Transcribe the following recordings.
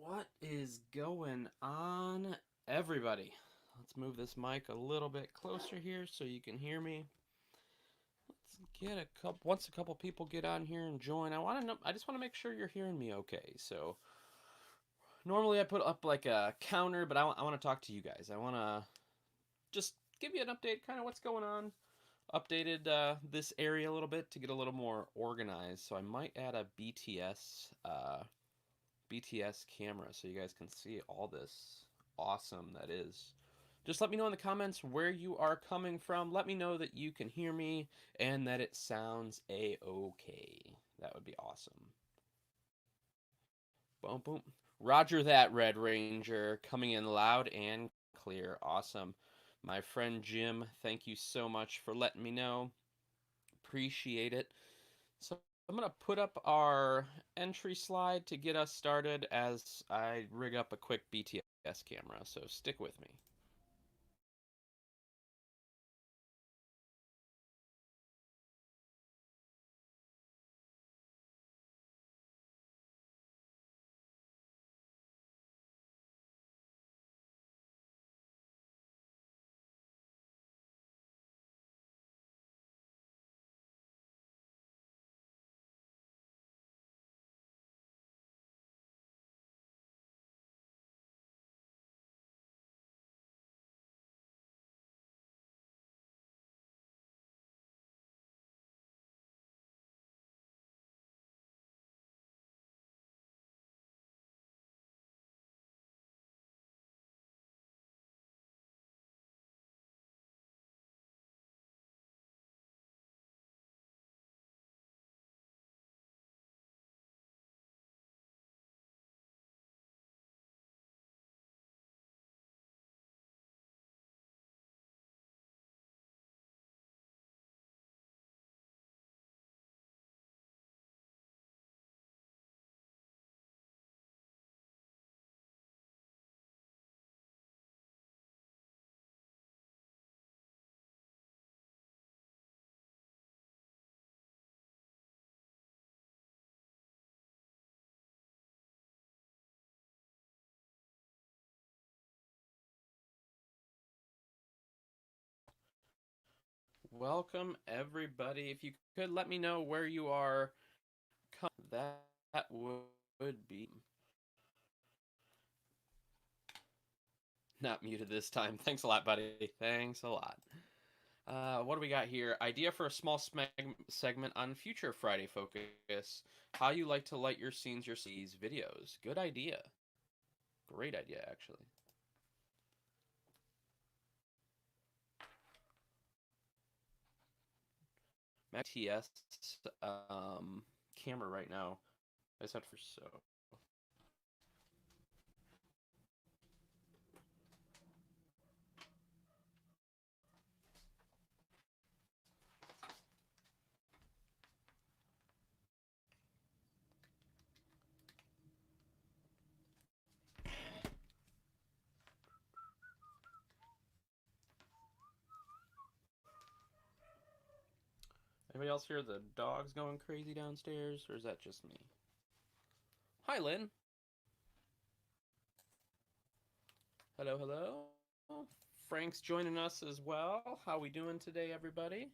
What is going on, everybody? Let's move this mic a little bit closer here so you can hear me. Let's get a couple. Once a couple people get on here and join, I want to know. I just want to make sure you're hearing me okay. So normally I put up like a counter, but I want to talk to you guys. I want to just give you an update, kind of what's going on. Updated this area a little bit to get a little more organized. So I might add a BTS camera so you guys can see all this awesome that is. Just let me know in the comments where you are coming from. Let me know that you can hear me and that it sounds a-okay. That would be awesome. Boom, boom. Roger that, Red Ranger. Coming in loud and clear. Awesome. My friend Jim, thank you so much for letting me know. Appreciate it. So I'm going to put up our entry slide to get us started as I rig up a quick BTS camera, so stick with me. Welcome, everybody. If you could let me know where you are, that would be not muted this time. Thanks a lot, buddy. Thanks a lot. What do we got here? Idea for a small segment on future Friday Focus. How you like to light your scenes, your seas videos. Good idea. Great idea, actually. My TS camera right now. I set for so. Anybody else hear the dogs going crazy downstairs, or is that just me? Hi, Lynn. Hello, hello. Frank's joining us as well. How we doing today, everybody?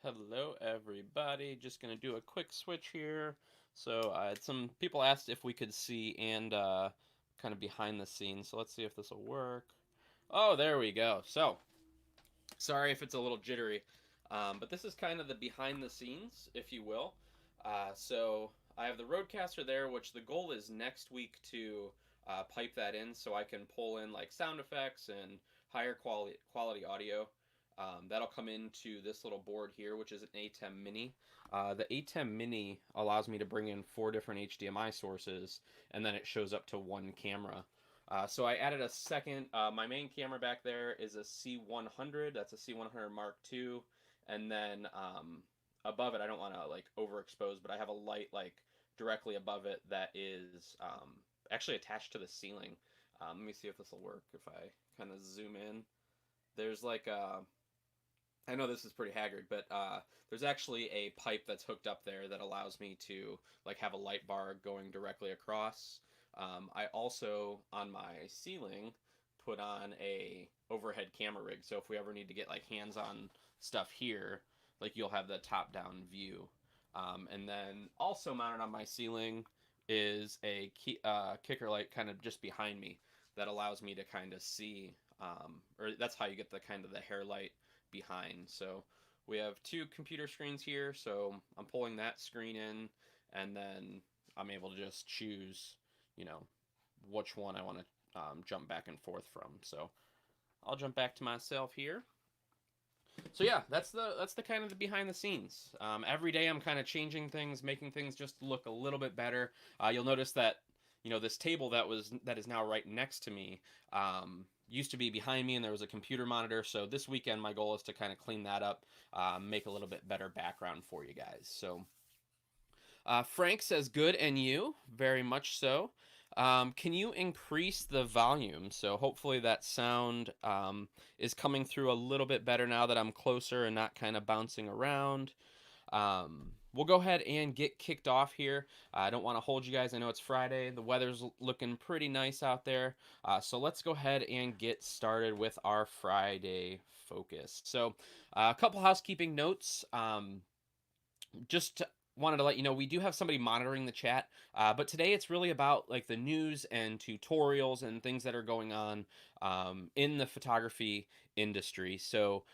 Hello, everybody. Just gonna do a quick switch here. So some people asked if we could see and kind of behind the scenes. So let's see if this will work. Oh, there we go. So sorry if it's a little jittery, but this is kind of the behind the scenes, if you will. So I have the Rodecaster there, which the goal is next week to pipe that in so I can pull in like sound effects and higher quality audio. That'll come into this little board here, which is an ATEM Mini. The ATEM Mini allows me to bring in 4 different HDMI sources, and then it shows up to one camera. So I added a second. My main camera back there is a C100. That's a C100 Mark II, and then above it, I don't want to like overexpose, but I have a light like directly above it that is actually attached to the ceiling. Let me see if this will work. If I kind of zoom in, there's like a I know this is pretty haggard, but there's actually a pipe that's hooked up there that allows me to like have a light bar going directly across. I also on my ceiling put on a overhead camera rig, so if we ever need to get like hands-on stuff here, like you'll have the top-down view. And then also mounted on my ceiling is a kicker light kind of just behind me that allows me to kind of see, or that's how you get the kind of the hair light behind. So we have two computer screens here, so I'm pulling that screen in, and then I'm able to just choose, you know, which one I want to jump back and forth from. So I'll jump back to myself here. So yeah, that's the kind of the behind the scenes. Every day I'm kind of changing things, making things just look a little bit better. You'll notice that this table that is now right next to me used to be behind me, and there was a computer monitor. So this weekend my goal is to kind of clean that up, make a little bit better background for you guys. So Frank says good, and you very much so. Can you increase the volume? So hopefully that sound is coming through a little bit better now that I'm closer and not kind of bouncing around. We'll go ahead and get kicked off here. I don't want to hold you guys. I know it's Friday. The weather's looking pretty nice out there. So let's go ahead and get started with our Friday focus. So a couple housekeeping notes. Just wanted to let you know we do have somebody monitoring the chat, but today it's really about like the news and tutorials and things that are going on in the photography industry. So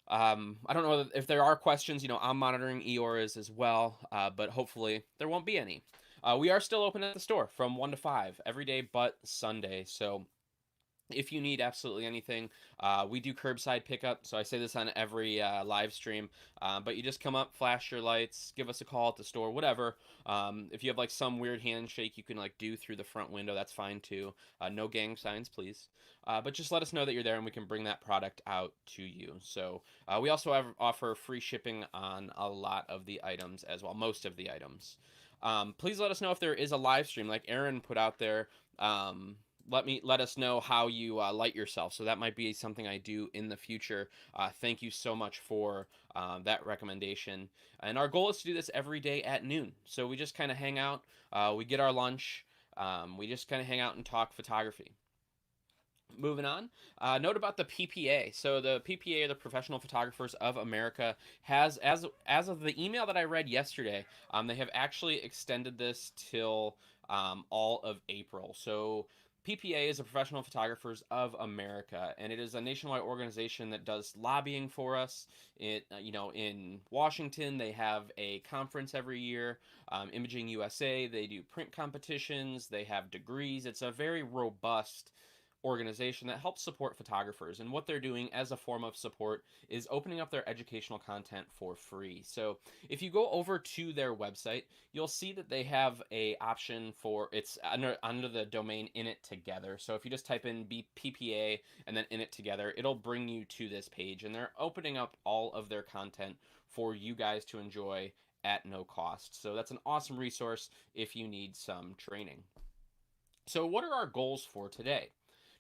I don't know if there are questions. I'm monitoring Eora's as well, but hopefully there won't be any. We are still open at the store from 1 to 5 every day but Sunday. So if you need absolutely anything, we do curbside pickup. So I say this on every live stream, but you just come up, flash your lights, give us a call at the store, whatever. If you have like some weird handshake you can like do through the front window, that's fine too. No gang signs, please. But just let us know that you're there and we can bring that product out to you. So we also offer free shipping on a lot of the items as well, most of the items. Please let us know if there is a live stream like Aaron put out there. Let us know how you light yourself. So that might be something I do in the future. Thank you so much for that recommendation. And our goal is to do this every day at noon. So we just kind of hang out. We get our lunch. We just kind of hang out and talk photography. Moving on, note about the PPA. So the PPA, the Professional Photographers of America, has as of the email that I read yesterday, they have actually extended this till all of April. So PPA is the Professional Photographers of America, and it is a nationwide organization that does lobbying for us. In Washington, they have a conference every year, Imaging USA. They do print competitions. They have degrees. It's a very robust organization that helps support photographers, and what they're doing as a form of support is opening up their educational content for free. So if you go over to their website, you'll see that they have a option for it's under the domain In It Together. So if you just type in PPA and then In It Together, it'll bring you to this page, and they're opening up all of their content for you guys to enjoy at no cost. So that's an awesome resource if you need some training. So what are our goals for today?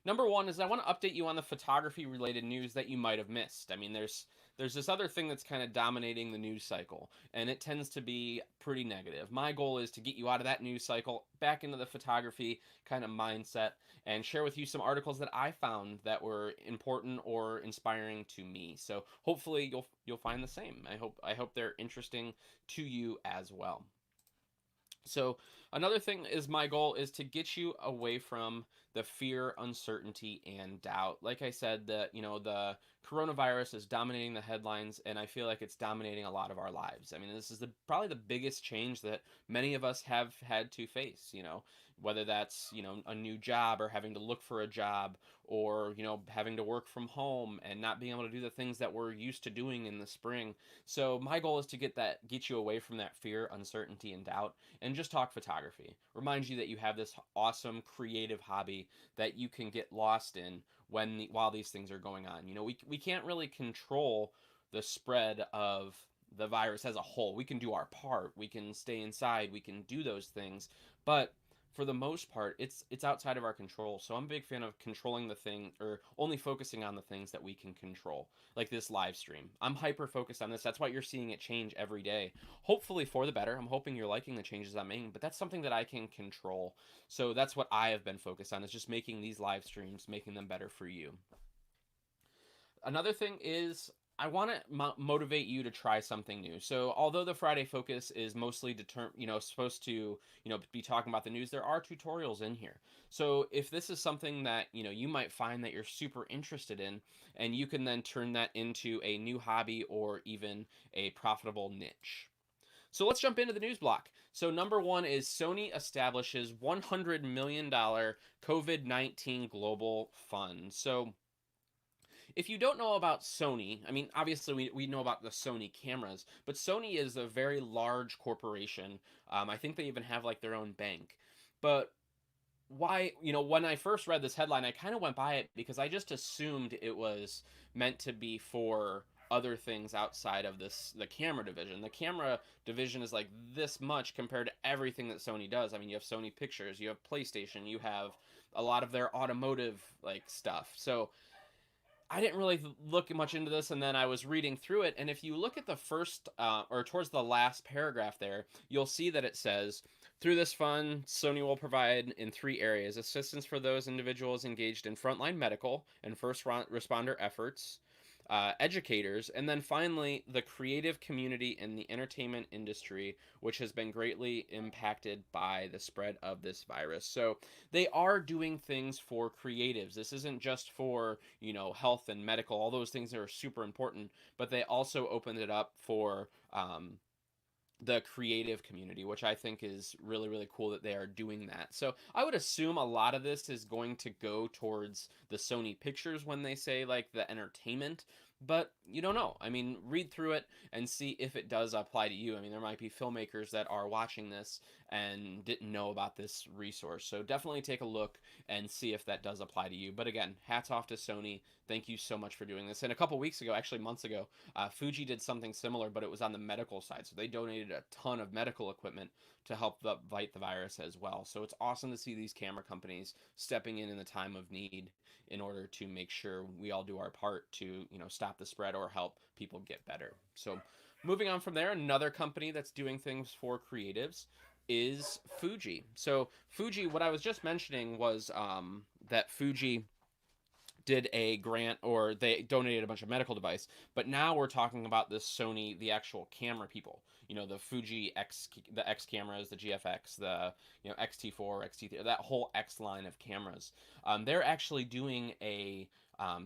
Number one is I want to update you on the photography related news that you might have missed. I mean, there's this other thing that's kind of dominating the news cycle, and it tends to be pretty negative. My goal is to get you out of that news cycle, back into the photography kind of mindset, and share with you some articles that I found that were important or inspiring to me. So hopefully you'll find the same. I hope they're interesting to you as well. So another thing is my goal is to get you away from the fear, uncertainty, and doubt. Like I said, the coronavirus is dominating the headlines, and I feel like it's dominating a lot of our lives. I mean, this is probably the biggest change that many of us have had to face. Whether that's a new job or having to look for a job, or having to work from home and not being able to do the things that we're used to doing in the spring. So my goal is to get you away from that fear, uncertainty, and doubt, and just talk photography. Remind you that you have this awesome creative hobby that you can get lost in while these things are going on. We can't really control the spread of the virus as a whole. We can do our part. We can stay inside. We can do those things, but for the most part, it's outside of our control. So I'm a big fan of controlling the thing, or only focusing on the things that we can control, like this live stream. I'm hyper focused on this. That's why you're seeing it change every day. Hopefully for the better. I'm hoping you're liking the changes I'm making, but that's something that I can control. So that's what I have been focused on, is just making these live streams, making them better for you. Another thing is I want to motivate you to try something new. So, although the Friday focus is mostly supposed to, be talking about the news, there are tutorials in here. So, if this is something that, you might find that you're super interested in, and you can then turn that into a new hobby or even a profitable niche. So, let's jump into the news block. So, number one is Sony establishes $100 million COVID-19 global fund. So, if you don't know about Sony, I mean, obviously we know about the Sony cameras, but Sony is a very large corporation. I think they even have like their own bank. But why, when I first read this headline, I kind of went by it because I just assumed it was meant to be for other things outside of the camera division. The camera division is like this much compared to everything that Sony does. I mean, you have Sony Pictures, you have PlayStation, you have a lot of their automotive like stuff. So I didn't really look much into this, and then I was reading through it. And if you look at the first or towards the last paragraph there, you'll see that it says, through this fund, Sony will provide in three areas: assistance for those individuals engaged in frontline medical and first responder efforts, educators, and then finally the creative community in the entertainment industry, which has been greatly impacted by the spread of this virus. So they are doing things for creatives. This isn't just for, health and medical. All those things are super important, but they also opened it up for the creative community, which I think is really, really cool that they are doing that. So I would assume a lot of this is going to go towards the Sony Pictures when they say like the entertainment, but you don't know. I mean, read through it and see if it does apply to you. I mean, there might be filmmakers that are watching this and didn't know about this resource. So definitely take a look and see if that does apply to you. But again, hats off to Sony. Thank you so much for doing this. And a couple weeks ago, actually months ago, Fuji did something similar, but it was on the medical side. So they donated a ton of medical equipment to help fight the virus as well. So it's awesome to see these camera companies stepping in the time of need in order to make sure we all do our part to, stop the spread or help people get better. So moving on from there, another company that's doing things for creatives is Fuji. So Fuji, what I was just mentioning was that Fuji did a grant, or they donated a bunch of medical device, but now we're talking about this Sony, the actual camera people, the Fuji X, the X cameras, the GFX, the XT4, XT3, that whole X line of cameras. They're actually doing a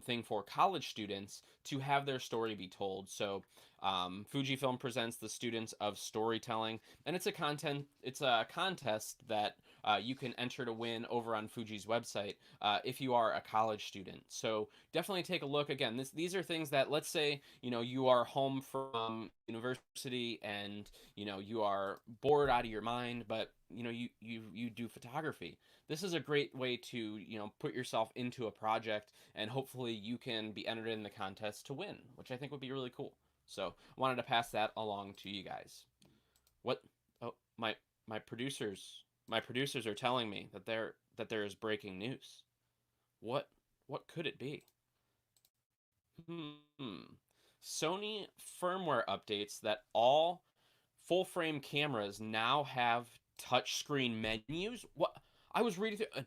thing for college students to have their story be told. So Fujifilm presents the students of storytelling, and it's a contest that you can enter to win over on Fuji's website if you are a college student. So definitely take a look. Again, these are things that, let's say, you are home from university and, you are bored out of your mind, but, you do photography. This is a great way to, put yourself into a project, and hopefully you can be entered in the contest to win, which I think would be really cool. So I wanted to pass that along to you guys. What? Oh, my producers are telling me that there is breaking news. What what could it be? Hmm. Sony firmware updates that all full frame cameras now have touchscreen menus. What? I was reading through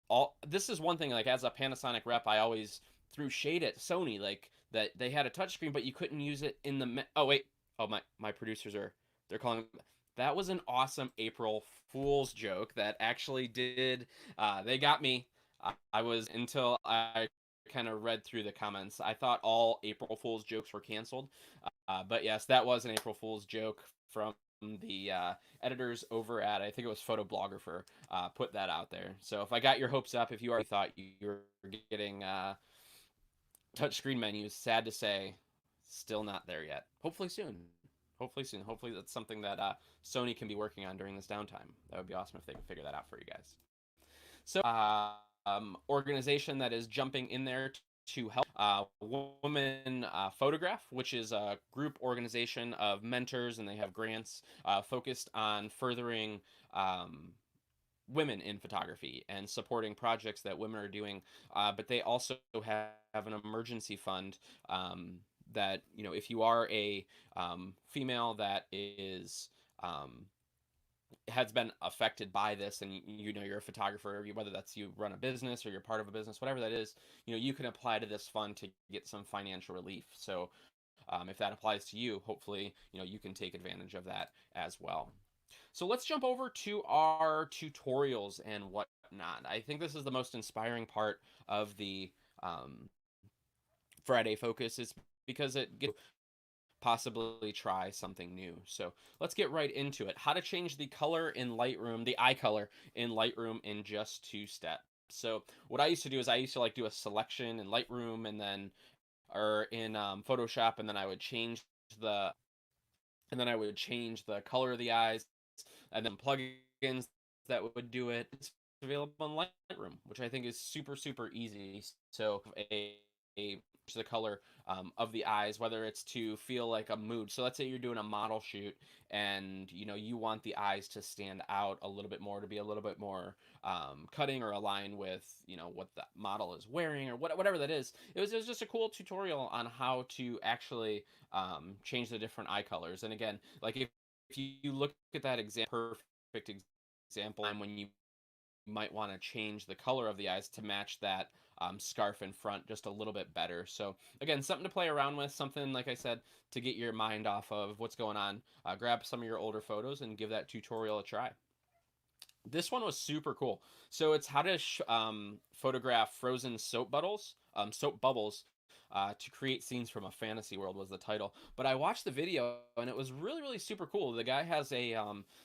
all this is one thing, like as a Panasonic rep, I always threw shade at Sony, like that they had a touchscreen but you couldn't use it in oh wait. Oh, my producers are they're calling. That was an awesome April Fool's joke that actually did they got me. I was until I kind of read through the comments. I thought all April Fool's jokes were canceled. But yes, that was an April Fool's joke from the editors over at, I think it was Photoblogger, put that out there. So if I got your hopes up, if you already thought you were getting touchscreen menus, sad to say, still not there yet. Hopefully soon. Hopefully soon. Hopefully that's something that Sony can be working on during this downtime. That would be awesome if they could figure that out for you guys. So, organization that is jumping in there to help Women Photograph, which is a group organization of mentors, and they have grants focused on furthering women in photography and supporting projects that women are doing. But they also have an emergency fund that, if you are a female that is has been affected by this, and you're a photographer, whether that's you run a business or you're part of a business, whatever that is, you can apply to this fund to get some financial relief. So if that applies to you, hopefully you can take advantage of that as well. So let's jump over to our tutorials and whatnot. I think this is the most inspiring part of the Friday focus, is because it gets possibly try something new. So let's get right into it. How to change the color in Lightroom, the eye color in Lightroom, in just 2 steps. So what I used to do is I used to do a selection in Lightroom, and then or in Photoshop, and then I would change the color of the eyes, and then plugins that would do it. It's available in Lightroom, which I think is super super easy. So a the color of the eyes, whether it's to feel like a mood. So let's say you're doing a model shoot, and you want the eyes to stand out a little bit more, to be a little bit more cutting or aligned with what the model is wearing, or whatever that is. It was just a cool tutorial on how to actually change the different eye colors. And again, like if you look at that perfect example, and when you might want to change the color of the eyes to match that scarf in front just a little bit better. So again, something to play around with, something, like I said, to get your mind off of what's going on. Grab some of your older photos and give that tutorial a try. This one was super cool. So it's how to photograph frozen soap bubbles, to create scenes from a fantasy world, was the title. But I watched the video, and it was really, really super cool. The guy has a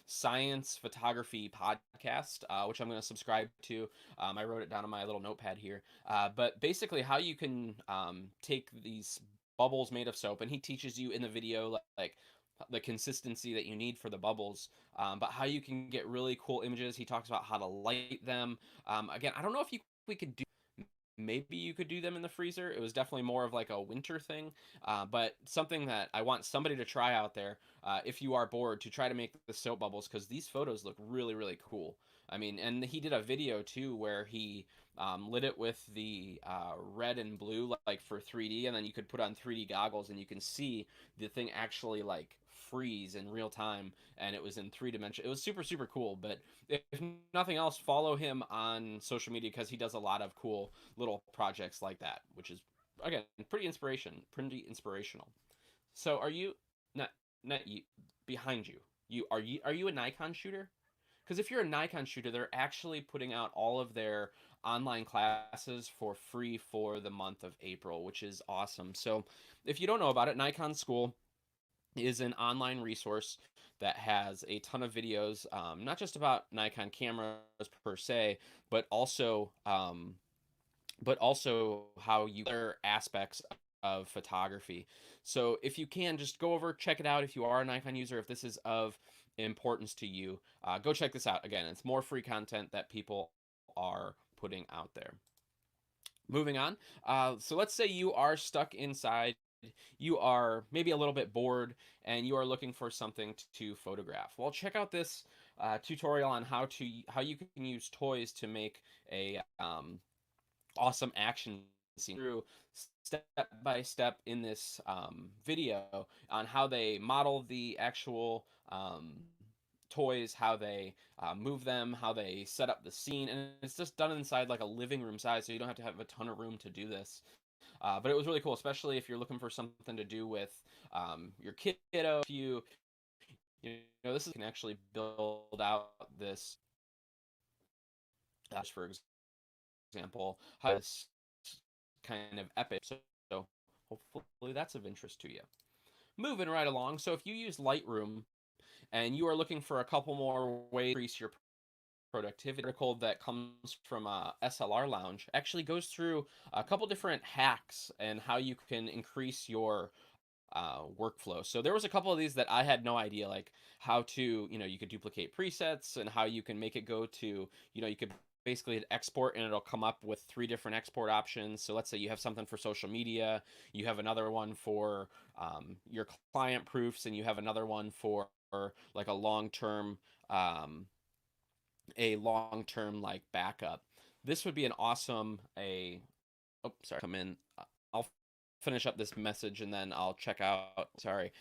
science photography podcast, which I'm going to subscribe to. I wrote it down on my little notepad here. But basically, how you can take these bubbles made of soap, and he teaches you in the video like the consistency that you need for the bubbles, but how you can get really cool images. He talks about how to light them. Again, I don't know if we could do. Maybe you could do them in the freezer. It was definitely more of like a winter thing, but something that I want somebody to try out there, if you are bored, to try to make the soap bubbles, because these photos look really, really cool. I mean, and he did a video too where he lit it with the red and blue, like for 3D, and then you could put on 3D goggles, and you can see the thing actually like freeze in real time, and it was in 3 dimension. It was super super cool. But if nothing else, follow him on social media, because he does a lot of cool little projects like that, which is, again, pretty inspirational. So are you not you behind you? Are you a Nikon shooter? Because if you're a Nikon shooter, they're actually putting out all of their online classes for free for the month of April, which is awesome. So if you don't know about it, Nikon School is an online resource that has a ton of videos, not just about Nikon cameras per se, but also how you other aspects of photography. So if you can, just go over, check it out. If you are a Nikon user, if this is of importance to you, go check this out. Again, it's more free content that people are putting out there. Moving on. So let's say you are stuck inside. You are maybe a little bit bored, and you are looking for something to photograph. Well, check out this tutorial on how you can use toys to make a awesome action scene, through step by step in this video on how they model the actual toys, how they move them, how they set up the scene, and it's just done inside like a living room size, so you don't have to have a ton of room to do this. But it was really cool, especially if you're looking for something to do with your kiddo. This is, can actually build out this, for example, how this kind of epic. So hopefully that's of interest to you. Moving right along. So if you use Lightroom, and you are looking for a couple more ways to increase your productivity. Article that comes from SLR Lounge actually goes through a couple different hacks and how you can increase your workflow. So there was a couple of these that I had no idea, like how to, you could duplicate presets and how you can make it go to, you could basically hit export and it'll come up with three different export options. So let's say you have something for social media, you have another one for your client proofs, and you have another one for like um, a long-term like backup. This would be an awesome a oh sorry come in. I'll finish up this message and then I'll check out. Sorry.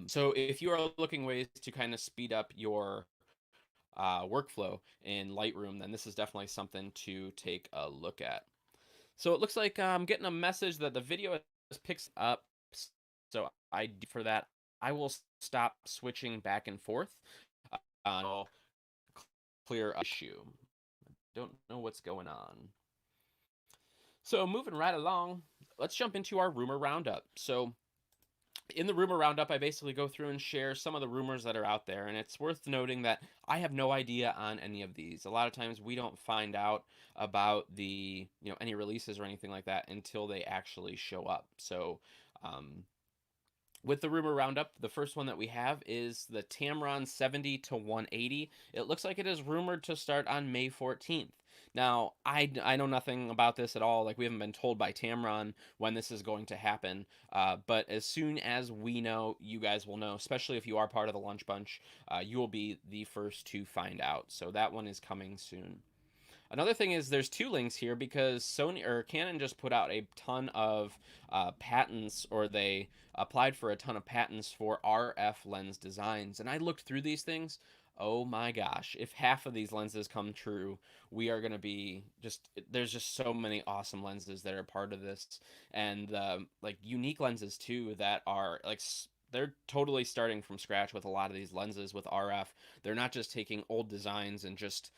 So if you are looking ways to kind of speed up your workflow in Lightroom, then this is definitely something to take a look at. So it looks like I'm getting a message that the video is picks up. So for that, I will stop switching back and forth. I'll clear issue. Don't know what's going on. So moving right along, let's jump into our rumor roundup. So in the rumor roundup, I basically go through and share some of the rumors that are out there, and it's worth noting that I have no idea on any of these. A lot of times we don't find out about the, any releases or anything like that until they actually show up. So, with the rumor roundup, the first one that we have is the Tamron 70 to 180. It looks like it is rumored to start on May 14th. Now, I know nothing about this at all. Like, we haven't been told by Tamron when this is going to happen. But as soon as we know, you guys will know, especially if you are part of the Lunch Bunch. You will be the first to find out. So that one is coming soon. Another thing is there's two links here because Sony or Canon just put out a ton of patents, or they applied for a ton of patents for RF lens designs. And I looked through these things. Oh my gosh, if half of these lenses come true, we are going to be there's just so many awesome lenses that are part of this. And like unique lenses too that are like they're totally starting from scratch with a lot of these lenses with RF. They're not just taking old designs and just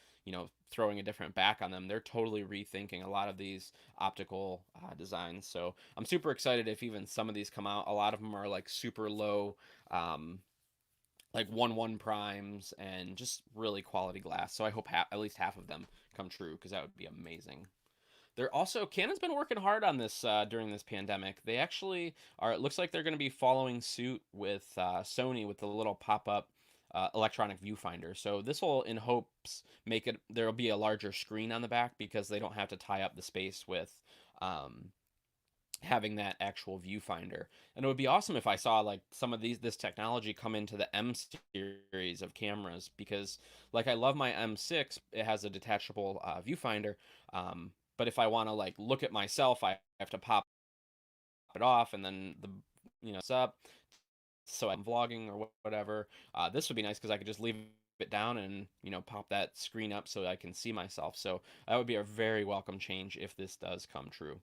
throwing a different back on them. They're totally rethinking a lot of these optical designs. So I'm super excited if even some of these come out. A lot of them are like super low, like 1-1 primes and just really quality glass. So I hope at least half of them come true, because that would be amazing. They're also Canon's been working hard on this during this pandemic. They actually are. It looks like they're going to be following suit with Sony with the little pop-up electronic viewfinder. So this will, in hopes, make it there'll be a larger screen on the back because they don't have to tie up the space with um, having that actual viewfinder. And it would be awesome if I saw like some of this technology come into the M series of cameras, because like I love my M6, it has a detachable viewfinder. But if I want to like look at myself, I have to pop it off and then it's up. So I'm vlogging or whatever. This would be nice because I could just leave it down and pop that screen up so I can see myself. So that would be a very welcome change if this does come true.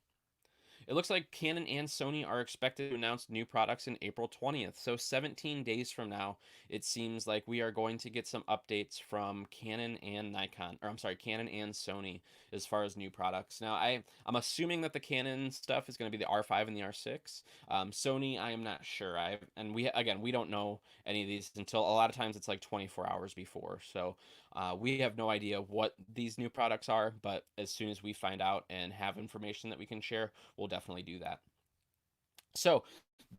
It looks like Canon and Sony are expected to announce new products in April 20th. So 17 days from now, it seems like we are going to get some updates from Canon and Nikon, or I'm sorry, Canon and Sony as far as new products. Now, I'm assuming that the Canon stuff is going to be the R5 and the R6. Sony, I am not sure. We don't know any of these until a lot of times it's like 24 hours before. So we have no idea what these new products are, but as soon as we find out and have information that we can share, we'll definitely do that. So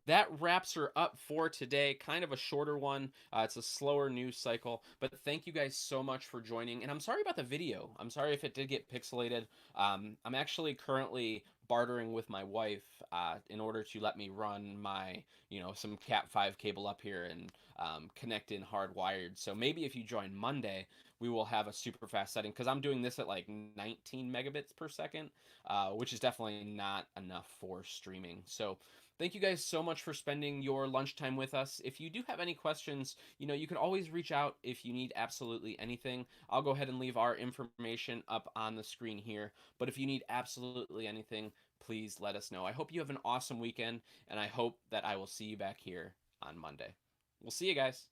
that wraps her up for today. Kind of a shorter one. It's a slower news cycle, but thank you guys so much for joining. And I'm sorry about the video. I'm sorry if it did get pixelated. I'm actually currently bartering with my wife in order to let me run my, some Cat 5 cable up here and connect in hardwired. So maybe if you join Monday, we will have a super fast setting, because I'm doing this at like 19 megabits per second, which is definitely not enough for streaming. So thank you guys so much for spending your lunchtime with us. If you do have any questions, you can always reach out if you need absolutely anything. I'll go ahead and leave our information up on the screen here. But if you need absolutely anything, please let us know. I hope you have an awesome weekend, and I hope that I will see you back here on Monday. We'll see you guys.